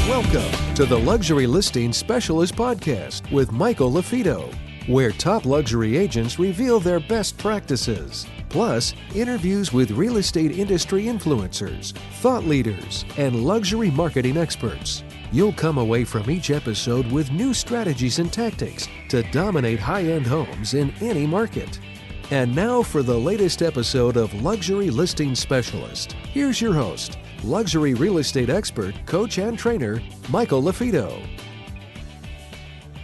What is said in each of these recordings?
Welcome to the Luxury Listing Specialist Podcast with Michael LaFido, where top luxury agents reveal their best practices, plus interviews with real estate industry influencers, thought leaders, and luxury marketing experts. You'll come away from each episode with new strategies and tactics to dominate high-end homes in any market. And now for the latest episode of Luxury Listing Specialist. Here's your host, luxury real estate expert, coach, and trainer, Michael LaFido.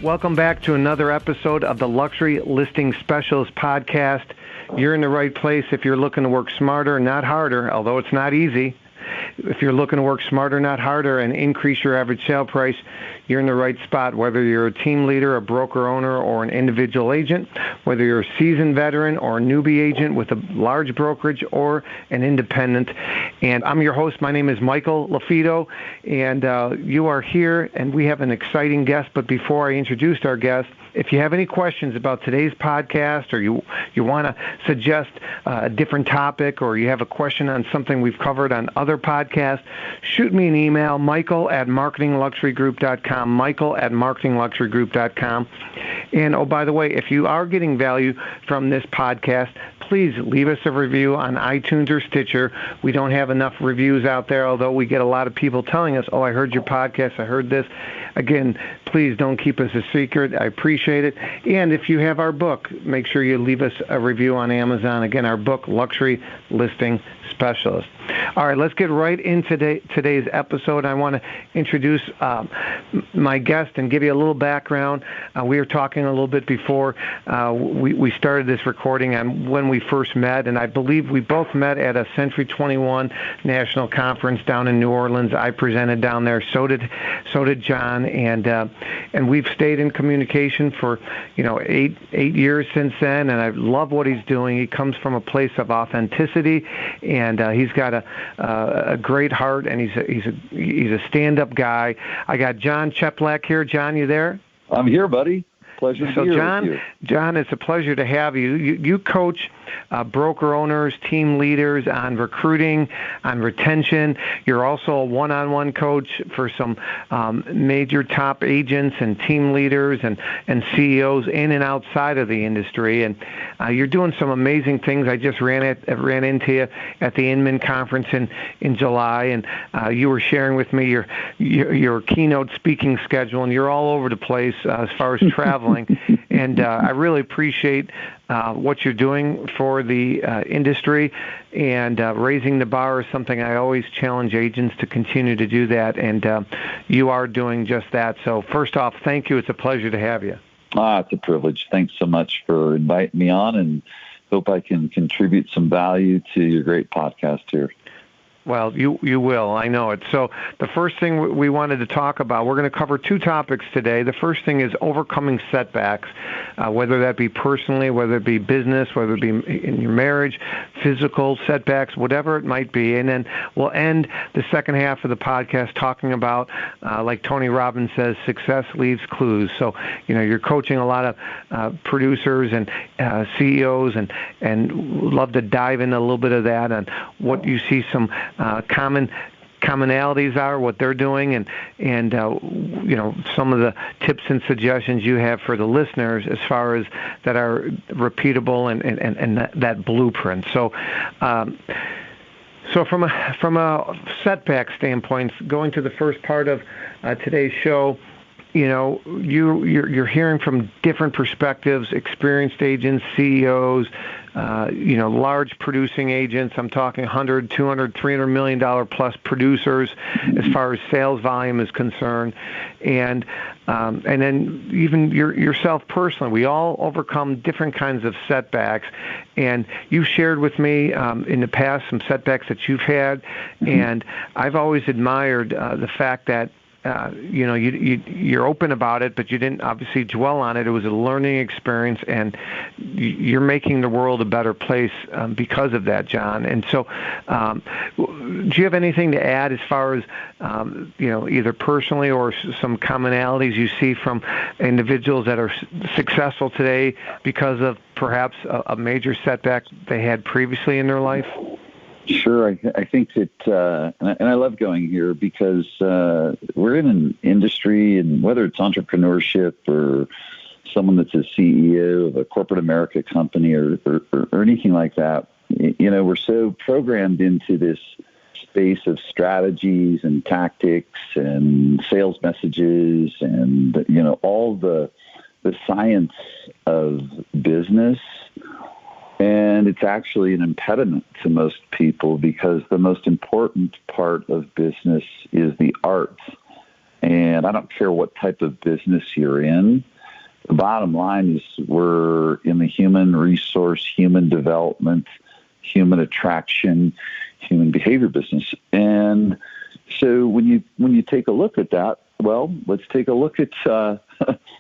Welcome back to another episode of the Luxury Listing Specialist Podcast. You're in the right place if you're looking to work smarter, not harder, although it's not easy. If you're looking to work smarter, not harder, and increase your average sale price, you're in the right spot, whether you're a team leader, a broker owner, or an individual agent, whether you're a seasoned veteran or a newbie agent with a large brokerage or an independent. And I'm your host. My name is Michael LaFido, and you are here, and we have an exciting guest. But before I introduce our guest, if you have any questions about today's podcast, or you want to suggest a different topic, or you have a question on something we've covered on other podcasts, shoot me an email, michael@marketingluxurygroup.com, michael@marketingluxurygroup.com. And, oh, by the way, if you are getting value from this podcast, please leave us a review on iTunes or Stitcher. We don't have enough reviews out there, although we get a lot of people telling us, oh, I heard your podcast, I heard this. Again, please don't keep us a secret. I appreciate it. And if you have our book, make sure you leave us a review on Amazon. Again, our book, Luxury Listing Specialist. All right, let's get right into today's episode. I want to introduce my guest and give you a little background. We were talking a little bit before we started this recording on when we first met, and I believe we both met at a Century 21 National Conference down in New Orleans. I presented down there. So did John, and we've stayed in communication for 8 years since then. And I love what he's doing. He comes from a place of authenticity, and he's got a great heart, and he's a stand-up guy. I got Jon Cheplak here. John, you there? I'm here, buddy. Pleasure to be here with you. John, it's a pleasure to have you. You coach broker owners, team leaders on recruiting, on retention. You're also a one-on-one coach for some major top agents and team leaders and CEOs in and outside of the industry. And you're doing some amazing things. I just ran into you at the Inman Conference in July, and you were sharing with me your keynote speaking schedule, and you're all over the place as far as traveling. And I really appreciate what you're doing for the industry, and raising the bar is something I always challenge agents to continue to do that, and you are doing just that. So first off, thank you. It's a pleasure to have you. It's a privilege. Thanks so much for inviting me on, and hope I can contribute some value to your great podcast here. Well, you will. I know it. So the first thing we wanted to talk about, we're going to cover two topics today. The first thing is overcoming setbacks, whether that be personally, whether it be business, whether it be in your marriage, physical setbacks, whatever it might be. And then we'll end the second half of the podcast talking about, like Tony Robbins says, success leaves clues. So, you're coaching a lot of producers and CEOs, and love to dive into a little bit of that and what you see some commonalities are, what they're doing, and some of the tips and suggestions you have for the listeners as far as that are repeatable and that blueprint. So from a setback standpoint, going to the first part of today's show, you're hearing from different perspectives, experienced agents, CEOs, large producing agents. I'm talking $100, $200, $300 million plus producers as far as sales volume is concerned, and then even yourself personally. We all overcome different kinds of setbacks, and you've shared with me in the past some setbacks that you've had, and I've always admired the fact that you're open about it, but you didn't obviously dwell on it. It was a learning experience, and you're making the world a better place because of that, John. And so, do you have anything to add as far as either personally or some commonalities you see from individuals that are successful today because of perhaps a major setback they had previously in their life? Sure. I think that, and I love going here because we're in an industry, and whether it's entrepreneurship or someone that's a CEO of a corporate America company or anything like that, we're so programmed into this space of strategies and tactics and sales messages and, all the science of business. And it's actually an impediment to most people because the most important part of business is the art. And I don't care what type of business you're in. The bottom line is we're in the human resource, human development, human attraction, human behavior business. And so when you take a look at that, well, let's take a look at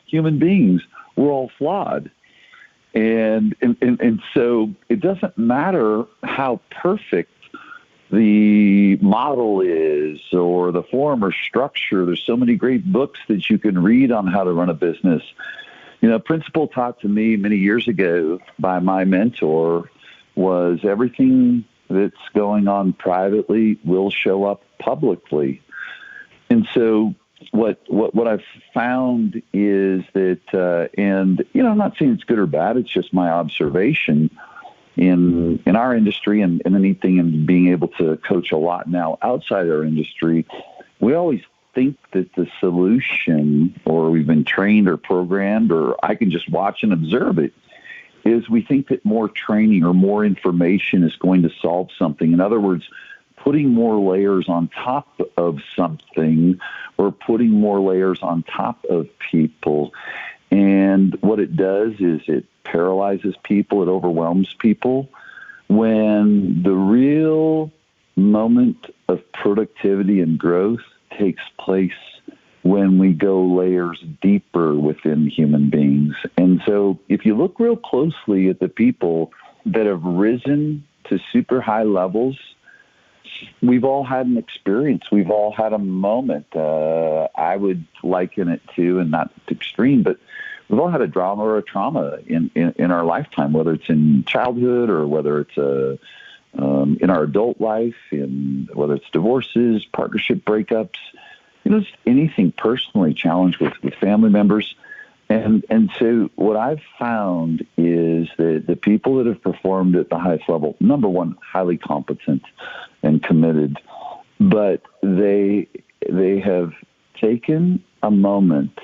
human beings. We're all flawed. And so it doesn't matter how perfect the model is or the form or structure. There's so many great books that you can read on how to run a business. A principle taught to me many years ago by my mentor was everything that's going on privately will show up publicly. And so what I've found is that, and I'm not saying it's good or bad. It's just my observation in our industry, and the neat thing in being able to coach a lot now outside our industry. We always think that the solution, or we've been trained or programmed, or I can just watch and observe it, is we think that more training or more information is going to solve something. In other words, putting more layers on top of something or putting more layers on top of people. And what it does is it paralyzes people, it overwhelms people, when the real moment of productivity and growth takes place when we go layers deeper within human beings. And so if you look real closely at the people that have risen to super high levels, we've all had an experience. We've all had a moment. I would liken it to, and not extreme, but we've all had a drama or a trauma in our lifetime, whether it's in childhood or whether it's in our adult life, whether it's divorces, partnership breakups, just anything personally challenged with family members. And so what I've found is that the people that have performed at the highest level, number one, highly competent and committed, but they have taken a moment,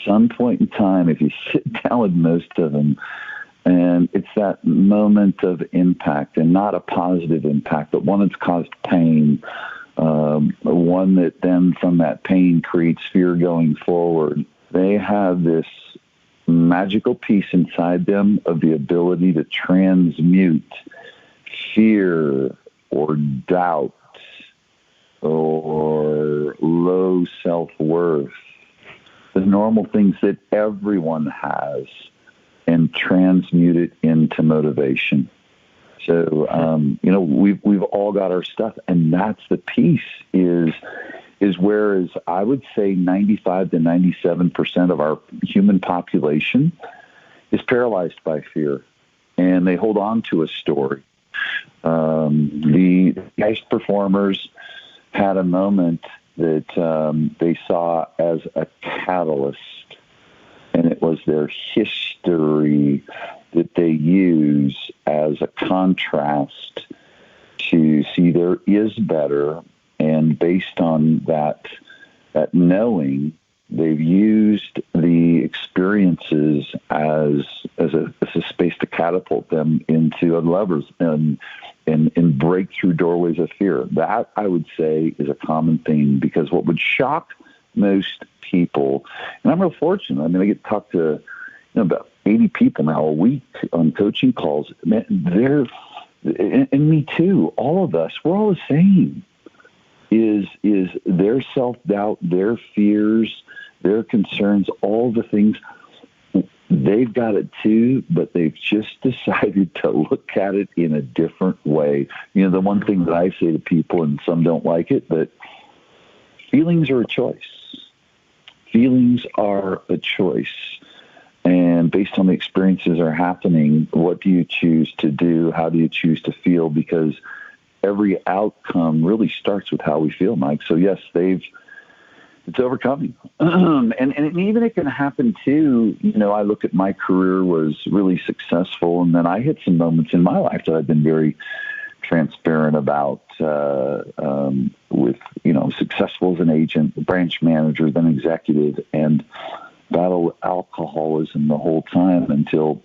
some point in time, if you sit down with most of them, and it's that moment of impact, and not a positive impact, but one that's caused pain, one that then from that pain creates fear going forward. They have this magical piece inside them of the ability to transmute fear or doubt or low self-worth, the normal things that everyone has, and transmute it into motivation. So, we've all got our stuff, and that's the piece is whereas I would say 95 to 97% of our human population is paralyzed by fear, and they hold on to a story. The highest performers had a moment that they saw as a catalyst, and it was their history that they use as a contrast to see there is better. And based on that knowing, they've used the experiences as a space to catapult them into other levels and break through doorways of fear. That, I would say, is a common theme, because what would shock most people, and I'm real fortunate. I mean, I get to talk to about 80 people now a week on coaching calls. Man, and me too, all of us, we're all the same. Is their self-doubt, their fears, their concerns, all the things, they've got it too, but they've just decided to look at it in a different way. The one thing that I say to people, and some don't like it, but feelings are a choice. Feelings are a choice. And based on the experiences that are happening, what do you choose to do? How do you choose to feel? Because every outcome really starts with how we feel, Mike. So yes, it's overcoming. And even it can happen too. I look at my career was really successful, and then I hit some moments in my life that I've been very transparent about, with, successful as an agent, branch manager, then executive, and battled alcoholism the whole time until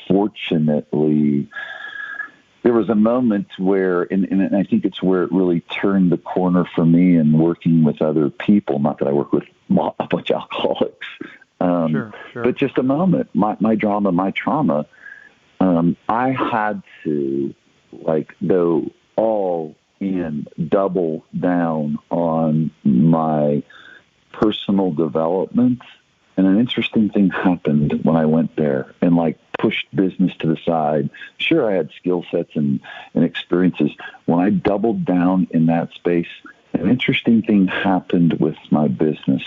fortunately there was a moment where, and I think it's where it really turned the corner for me in working with other people. Not that I work with a bunch of alcoholics, Sure. but just a moment. My drama, my trauma. I had to go all in, double down on my personal development. And an interesting thing happened when I went there and pushed business to the side. Sure, I had skill sets and experiences. When I doubled down in that space, an interesting thing happened with my business.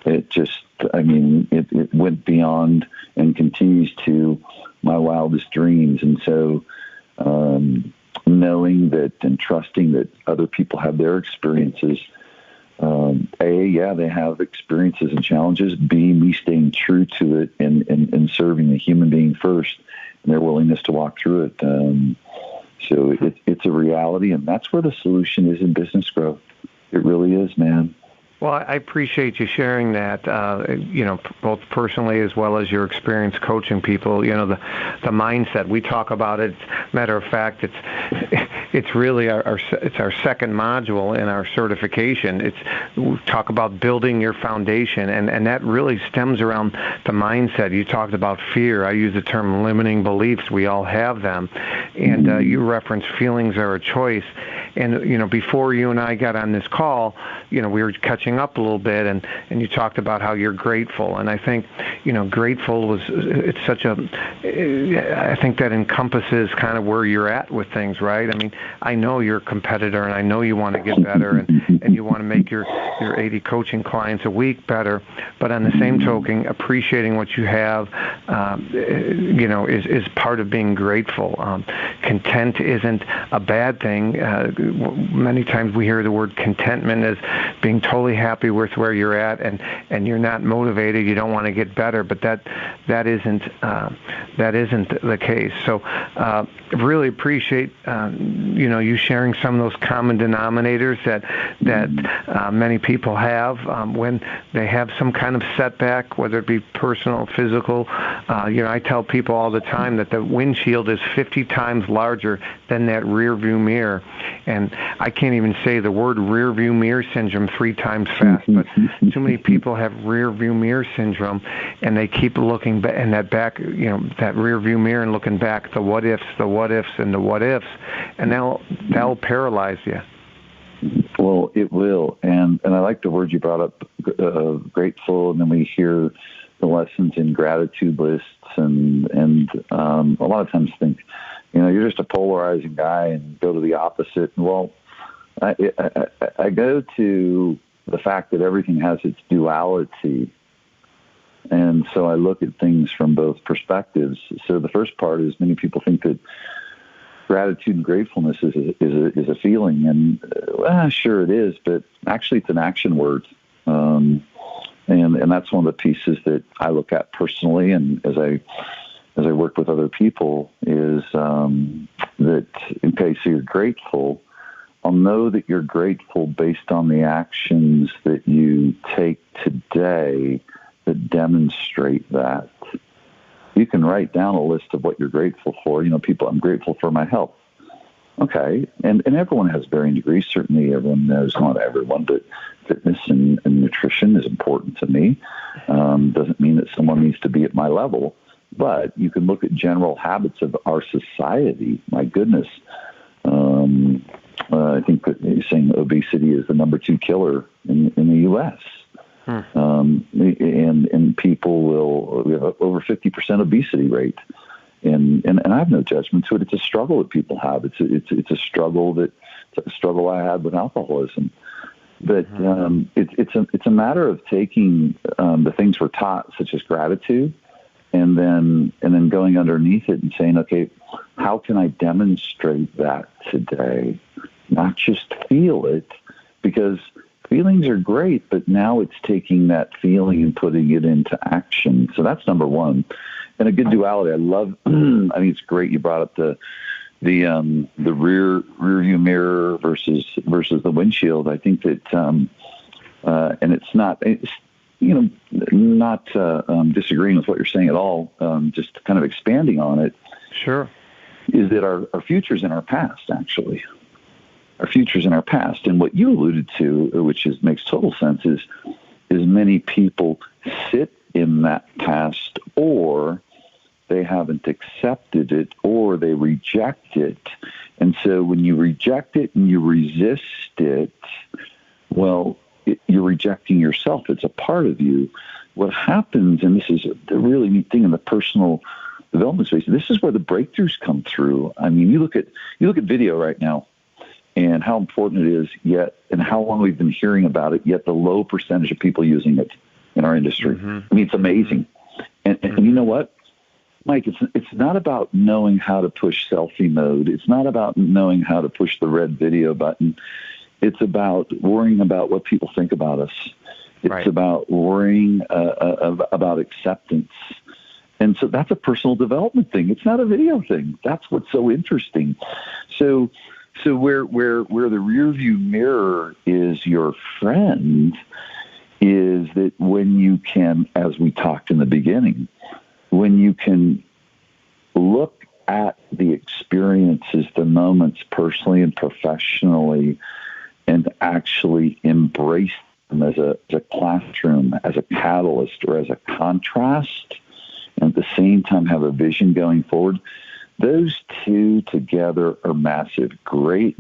It just, it went beyond and continues to my wildest dreams. And so, knowing that and trusting that other people have their experiences, they have experiences and challenges. B, me staying true to it and serving the human being first, and their willingness to walk through it. So it's a reality, and that's where the solution is in business growth. It really is, man. Well, I appreciate you sharing that, both personally as well as your experience coaching people. The mindset, we talk about it. Matter of fact, it's really our second module in our certification. We talk about building your foundation, and that really stems around the mindset. You talked about fear. I use the term limiting beliefs. We all have them. And you referenced feelings are a choice. And, before you and I got on this call, we were catching up a little bit, and you talked about how you're grateful. And I think, grateful it's such a, I think that encompasses kind of where you're at with things, right? I know you're a competitor, and I know you want to get better, and you want to make your 80 coaching clients a week better. But on the same token, appreciating what you have, is part of being grateful. Content isn't a bad thing. Many times we hear the word contentment as being totally happy with where you're at, and you're not motivated. You don't want to get better, but that isn't the case. So really appreciate you sharing some of those common denominators that many people have when they have some kind of setback, whether it be personal, physical. I tell people all the time that the windshield is 50 times larger than that rear view mirror. And I can't even say the word rear view mirror syndrome 3 times fast, but too many people have rear view mirror syndrome, and they keep looking in that back, that rear view mirror and looking back, the what ifs, and the what ifs, and that'll paralyze you. Well, it will. And I like the word you brought up, grateful, and then we hear the lessons in gratitude lists, and a lot of times think, you're just a polarizing guy and go to the opposite. Well, I go to the fact that everything has its duality. And so I look at things from both perspectives. So the first part is many people think that gratitude and gratefulness is a feeling. And sure it is, but actually it's an action word. And that's one of the pieces that I look at personally. And as I work with other people is that, okay, so you're grateful. I'll know that you're grateful based on the actions that you take today that demonstrate that. You can write down a list of what you're grateful for. People, I'm grateful for my health. Okay, and everyone has varying degrees. Certainly everyone knows, not everyone, but fitness and nutrition is important to me. Doesn't mean that someone needs to be at my level. But you can look at general habits of our society. My goodness. I think that you're saying obesity is the number 2 killer in the U.S. And people we have over 50% obesity rate. And I have no judgment to it. It's a struggle that people have. It's a struggle I had with alcoholism. But it's a matter of taking the things we're taught, such as gratitude, and then going underneath it and saying, okay, how can I demonstrate that today? Not just feel it, because feelings are great, but now it's taking that feeling and putting it into action. So that's number one. And a good duality. I love, I think it's great you brought up the rear view mirror versus the windshield. I think that, and it's not disagreeing with what you're saying at all, just kind of expanding on it. Sure. Is that our future's in our past, actually. Our future's in our past. And what you alluded to, which makes total sense, is many people sit in that past, or they haven't accepted it, or they reject it. And so when you reject it and you resist it, well, you're rejecting yourself. It's a part of you. What happens, and this is the really neat thing in the personal development space, this is where the breakthroughs come through. I mean, you look at video right now and how important it is, yet, and how long we've been hearing about it, yet the low percentage of people using it in our industry. Mm-hmm. I mean, it's amazing. And you know what, Mike, it's not about knowing how to push selfie mode. It's not about knowing how to push the red video button. It's about worrying about what people think about us. It's about worrying about acceptance. And so that's a personal development thing. It's not a video thing. That's what's so interesting. So where the rear view mirror is your friend is that when you can, as we talked in the beginning, when you can look at the experiences, the moments personally and professionally, and actually embrace them as a classroom, as a catalyst, or as a contrast, and at the same time have a vision going forward, those two together are massive. Great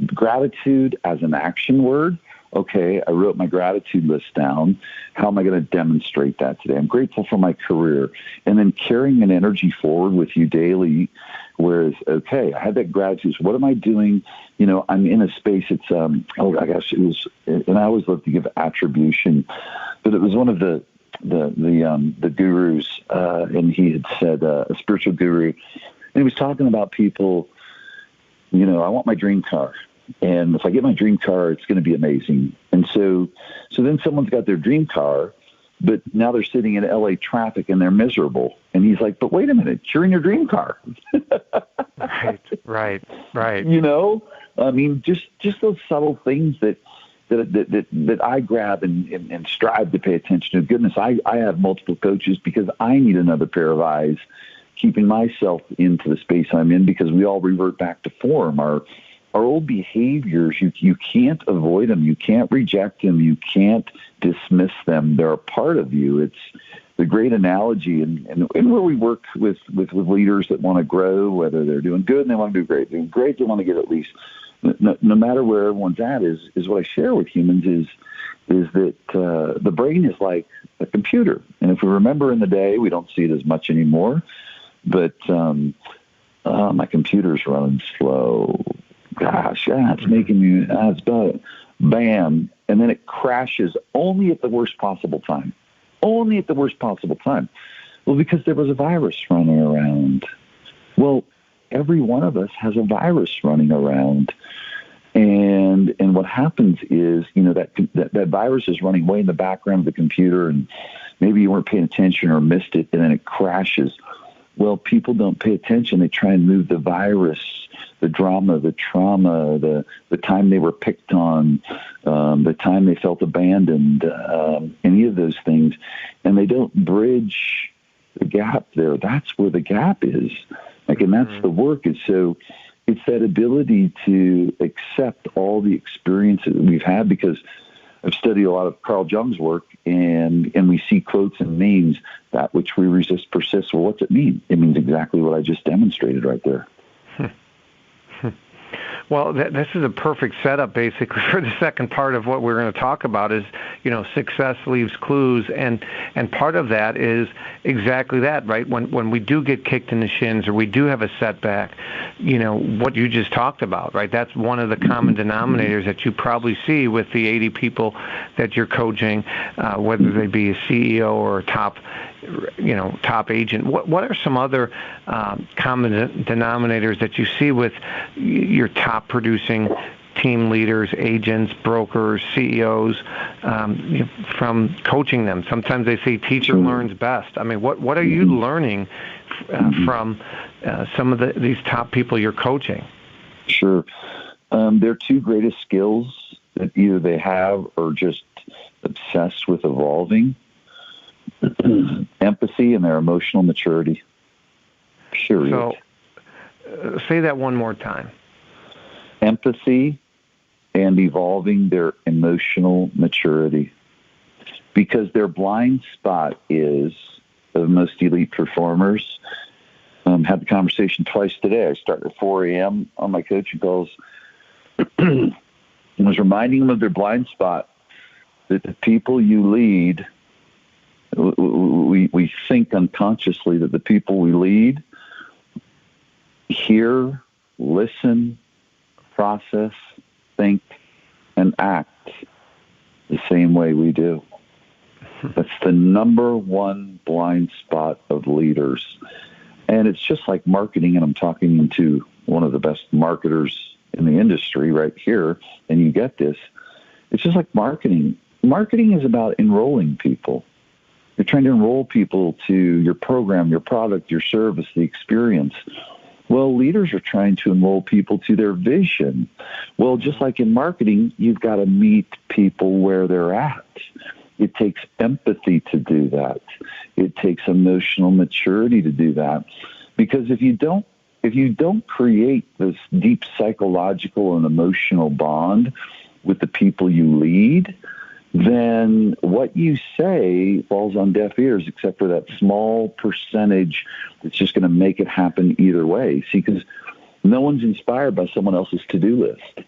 gratitude as an action word. Okay, I wrote my gratitude list down. How am I going to demonstrate that today? I'm grateful for my career. And then carrying an energy forward with you daily, whereas, okay, I had that gratitude. So what am I doing? You know, I'm in a space, it's, and I always love to give attribution, but it was one of the gurus, and he had said, a spiritual guru, and he was talking about people, you know, I want my dream car. And if I get my dream car, it's going to be amazing. And so then someone's got their dream car, but now they're sitting in LA traffic and they're miserable. And he's like, but wait a minute, you're in your dream car. Right. You know, I mean, just those subtle things that I grab and strive to pay attention to. Goodness, I have multiple coaches because I need another pair of eyes, keeping myself into the space I'm in, because we all revert back to form. Our old behaviors, you can't avoid them. You can't reject them. You can't dismiss them. They're a part of you. It's the great analogy, and where we work with leaders that want to grow, whether they're doing good and they want to do great. Doing great, they want to get at least. No matter where everyone's at, is what I share with humans is that the brain is like a computer. And if we remember in the day, we don't see it as much anymore, but my computer's running slow. Gosh, it's making me, it's about, bam. And then it crashes only at the worst possible time. Only at the worst possible time. Well, because there was a virus running around. Well, every one of us has a virus running around. And what happens is, you know, that virus is running way in the background of the computer, and maybe you weren't paying attention or missed it, and then it crashes. Well, people don't pay attention. They try and move the virus, the drama, the trauma, the time they were picked on, the time they felt abandoned, any of those things, and they don't bridge the gap there. That's where the gap is. Like, and that's the work. And so it's that ability to accept all the experiences that we've had, because I've studied a lot of Carl Jung's work, and we see quotes and memes, that which we resist persists. Well, what's it mean? It means exactly what I just demonstrated right there. Well, this is a perfect setup, basically, for the second part of what we're going to talk about is, you know, success leaves clues. And part of that is exactly that, right? When we do get kicked in the shins or we do have a setback, you know, what you just talked about, right? That's one of the common denominators that you probably see with the 80 people that you're coaching, whether they be a CEO or a top top agent. What are some other common denominators that you see with your top producing team leaders, agents, brokers, CEOs, from coaching them? Sometimes they say teacher learns best. I mean, what are you learning from some of these top people you're coaching? Sure. Their two greatest skills that either they have or just obsessed with evolving: empathy and their emotional maturity. Period. So, say that one more time. Empathy and evolving their emotional maturity. Because their blind spot is, of most elite performers, had the conversation twice today. I started at 4 a.m. on my coaching calls and was reminding them of their blind spot, that the people you lead, we think unconsciously that the people we lead hear, listen, process, think, and act the same way we do. That's the number one blind spot of leaders. And it's just like marketing, and I'm talking to one of the best marketers in the industry right here, and you get this. It's just like marketing. Marketing is about enrolling people. You're trying to enroll people to your program, your product, your service, the experience. Well, leaders are trying to enroll people to their vision. Well, just like in marketing, you've got to meet people where they're at. It takes empathy to do that. It takes emotional maturity to do that. Because if you don't create this deep psychological and emotional bond with the people you lead, then what you say falls on deaf ears, except for that small percentage that's just going to make it happen either way. See, because no one's inspired by someone else's to-do list.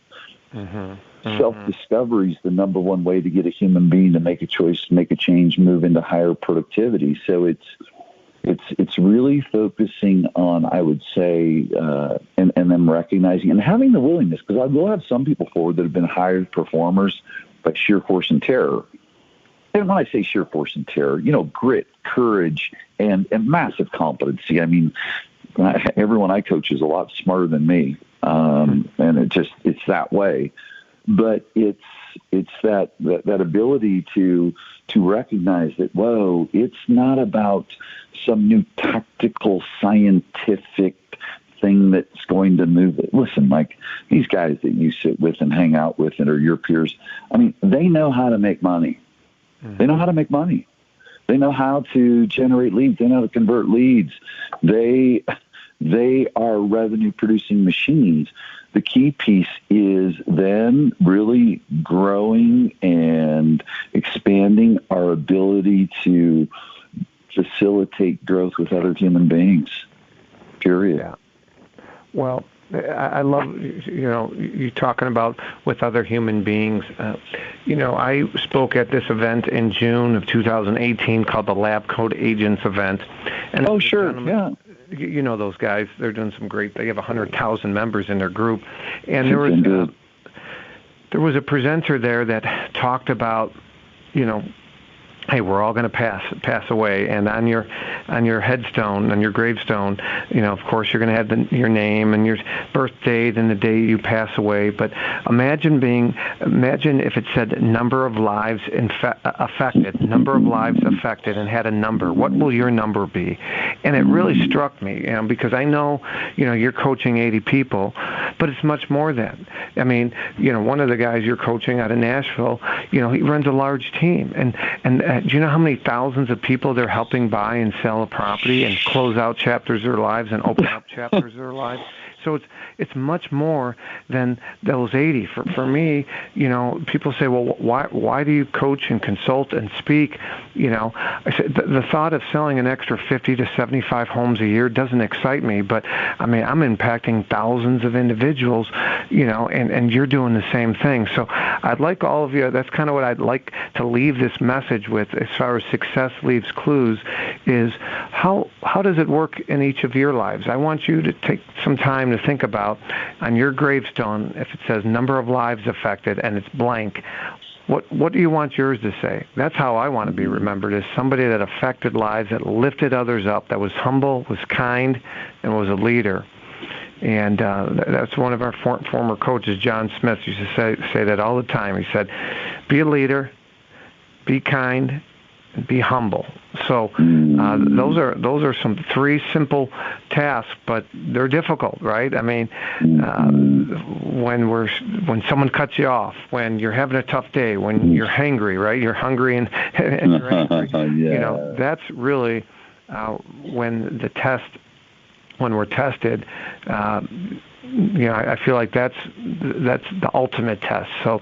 Self-discovery is the number one way to get a human being to make a choice, make a change, move into higher productivity. So it's really focusing on, I would say, and them recognizing and having the willingness, because I will have some people forward that have been hired performers by sheer force and terror. And when I say sheer force and terror, grit, courage, and massive competency. I mean, everyone I coach is a lot smarter than me, and it's that way. But it's that ability to recognize that, whoa, it's not about some new tactical scientific thing that's going to move it. Listen, Mike, these guys that you sit with and hang out with and are your peers, I mean, they know how to make money. They know how to make money. They know how to generate leads. They know how to convert leads. They are revenue-producing machines. The key piece is then really growing and expanding our ability to facilitate growth with other human beings, period. Yeah. Well, I love, you talking about with other human beings. I spoke at this event in June of 2018 called the Lab Coat Agents event. And oh, sure, yeah. You know those guys. They're doing some great. They have 100,000 members in their group, and there was a presenter there that talked about, hey, we're all going to pass away, and on your headstone, on your gravestone, of course you're going to have your name and your birth date and the day you pass away. But imagine if it said number of lives affected, and had a number. What will your number be? And it really struck me, because I know, you're coaching 80 people, but it's much more than. I mean, one of the guys you're coaching out of Nashville, he runs a large team, and do you know how many thousands of people they're helping buy and sell a property and close out chapters of their lives and open up chapters of their lives? So it's much more than those 80. For me, people say, well, why do you coach and consult and speak? I said the thought of selling an extra 50 to 75 homes a year doesn't excite me, but I mean, I'm impacting thousands of individuals, and you're doing the same thing. So I'd like all of you, that's kind of what I'd like to leave this message with as far as success leaves clues, is how does it work in each of your lives? I want you to take some time to think about on your gravestone, if it says number of lives affected and it's blank, what do you want yours to say? That's how I want to be remembered, as somebody that affected lives, that lifted others up, that was humble, was kind, and was a leader. And that's one of our former coaches, John Smith, used to say that all the time. He said, be a leader, be kind, and be humble. So those are some 3 simple tasks, but they're difficult, right? I mean, when someone cuts you off, when you're having a tough day, when you're hangry, right? You're hungry and you're angry. Yeah. That's really when we're tested. I feel like that's the ultimate test. So.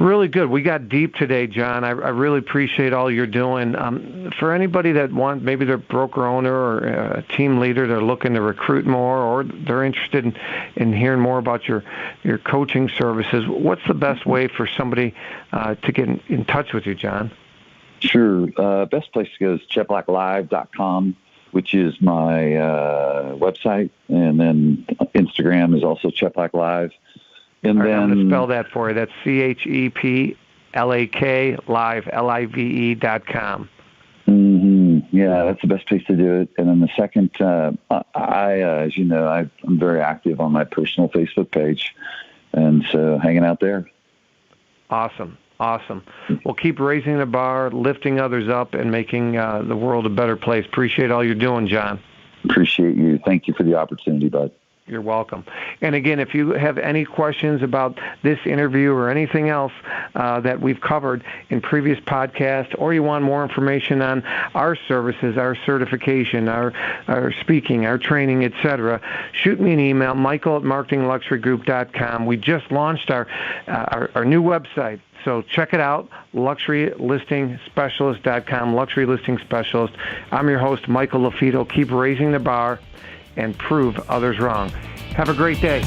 Really good. We got deep today, John. I really appreciate all you're doing. For anybody that maybe they're a broker owner or a team leader, they're looking to recruit more, or they're interested in hearing more about your coaching services, what's the best way for somebody to get in touch with you, John? Sure. Best place to go is cheplaklive.com, which is my website. And then Instagram is also Cheplak Live. And then I'm going to spell that for you. That's CHEPLAK live, LIVE.com. Yeah, that's the best place to do it. And then the second, as you know, I'm very active on my personal Facebook page, and so hanging out there. Awesome. Well, keep raising the bar, lifting others up, and making the world a better place. Appreciate all you're doing, John. Appreciate you. Thank you for the opportunity, bud. You're welcome. And again, if you have any questions about this interview or anything else that we've covered in previous podcasts, or you want more information on our services, our certification, our speaking, our training, etc., shoot me an email, michael@marketingluxurygroup.com. We just launched our new website. So check it out, luxurylistingspecialist.com, Luxury Listing Specialist. I'm your host, Michael LaFido. Keep raising the bar and prove others wrong. Have a great day.